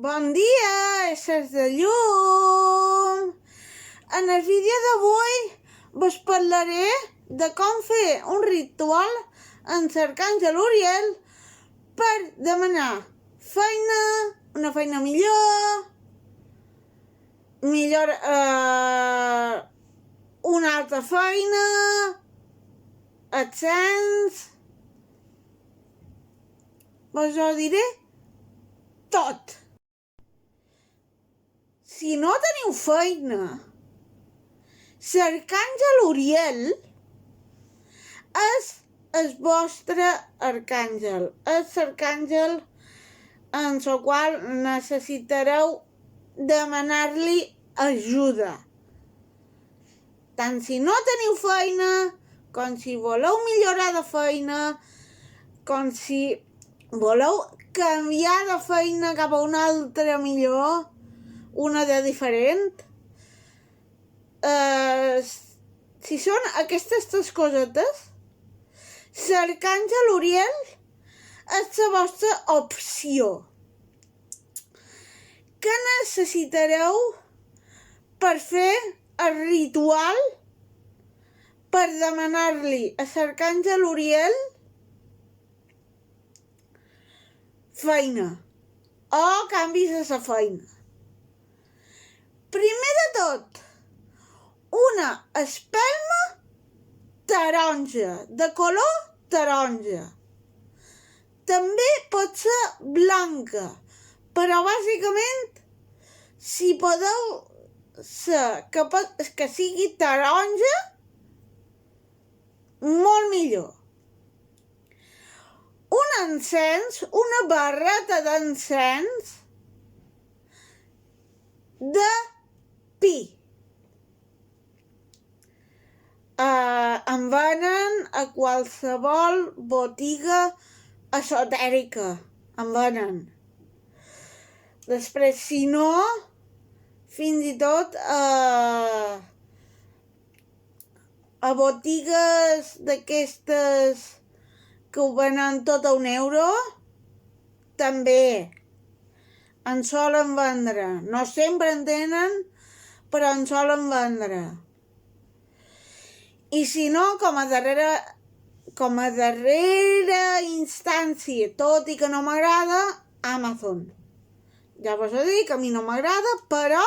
Bon dia, éssers de llum! En el vídeo d'avui vos parlaré de com fer un ritual en l'Arcàngel Uriel per demanar feina, una feina millor, una altra feina, ascens. Vos ho diré tot. Si no teniu feina, l'Arcàngel Uriel és el vostre arcàngel. És l'arcàngel en el qual necessitareu demanar-li ajuda. Tant si no teniu feina, com si voleu millorar de feina, com si voleu canviar de feina cap a una altra millor, una de diferent. Si són aquestes tres cosetes, l'Arcàngel Uriel és la vostra opció. Què necessitareu per fer el ritual per demanar-li a l'Arcàngel Uriel feina o canvis a la feina? Primer de tot, una espelma taronja, de color taronja. També pot ser blanca, però bàsicament, si podeu ser que sigui taronja, molt millor. Un encens, una barreta d'encens de pi. En venen a qualsevol botiga esotèrica. En venen. Després, si no, fins i tot a botigues d'aquestes que ho venen tot a €1, també en solen vendre. No sempre en tenen, però en solen vendre. I si no, com a darrera instància, tot i que no m'agrada, Amazon. Ja vos he dit que a mi no m'agrada, però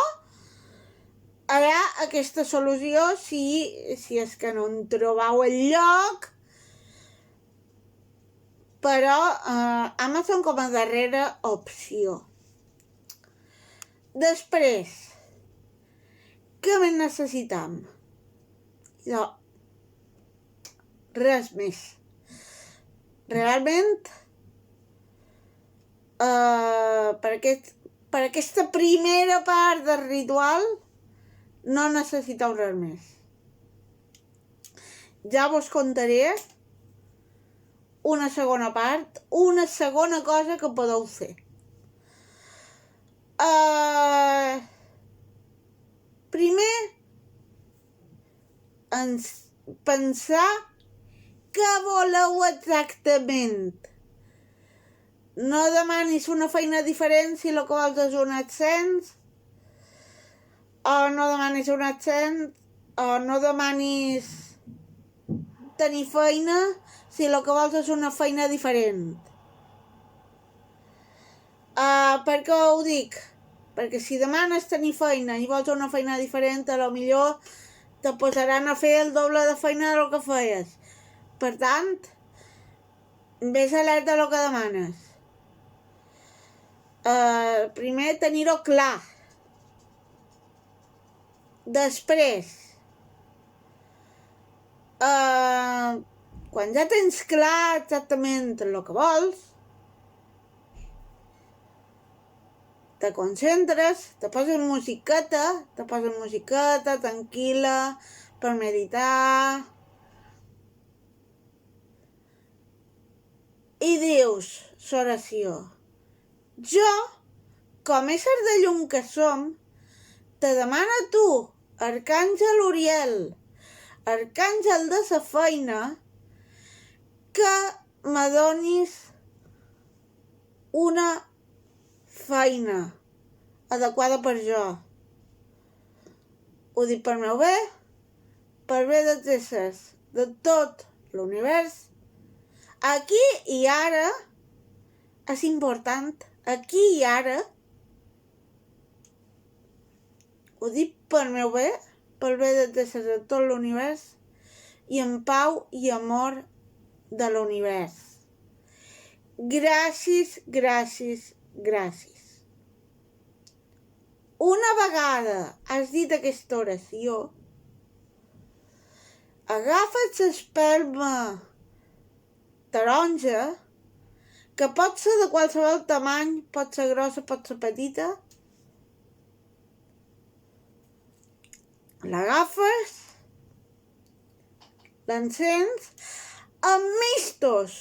hi ha aquesta solució si és que no en trobeu el lloc, però Amazon com a darrera opció. Després, què més necessitam? Res més. Realment, per aquesta primera part del ritual no necessiteu res més. Ja vos contaré una segona part, una segona cosa que podeu fer. Primer, pensar què voleu exactament. No demanis una feina diferent si el que vols és un ascens, o no demanis un ascens, o no demanis tenir feina si el que vols és una feina diferent. Per què ho dic? Perquè si demanes tenir feina i vols una feina diferent, a lo millor te posaran a fer el doble de feina del que feies. Per tant, ves alerta del que demanes. Primer, tenir-ho clar. Després, quan ja tens clar exactament el que vols, te concentres, te poses musiqueta tranquil·la per meditar, i dius l'oració. Jo, com a ésser de llum que som, te demano a tu, Arcàngel Uriel, arcàngel de la feina, que me donis una feina, adequada per jo. Ho dic per meu bé, per bé dels éssers, de tot l'univers. Aquí i ara és important. Aquí i ara ho dic per meu bé, per bé dels éssers de tot l'univers i en pau i amor de l'univers. Gràcies, gràcies, gràcies. Una vegada has dit aquesta oració, agafa't l'espelma taronja, que pot ser de qualsevol tamany, pot ser grossa, pot ser petita, l'agafes, l'encens amb mistos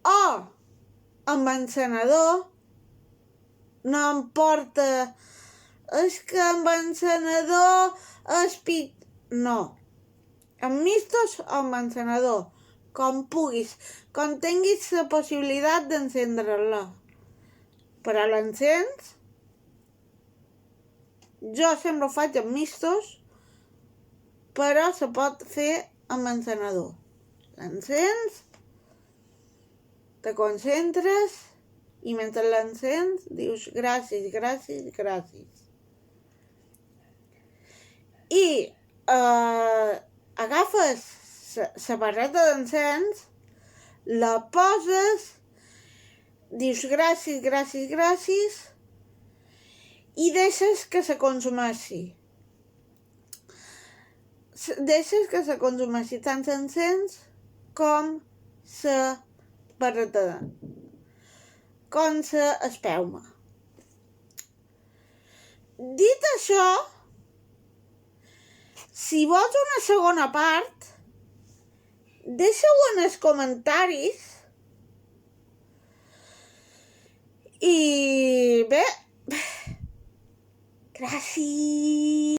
o amb encenedor, no em porta, és que amb encenedor no, amb mistos o amb encenedor, com puguis, com tinguis la possibilitat d'encendre-la. Però l'encens, jo sempre ho faig amb mistos, però se pot fer amb encenedor. L'encens, te concentres i mentre l'encens dius gràcies, gràcies, gràcies. I agafes la barreta d'encens, la poses, dius gràcies, gràcies, gràcies i deixes que se consumeixi. Deixes que se consumeixi tant l'encens com la barreta, com l'espelma. Dit això, si vols una segona part, deixa-ho en els comentaris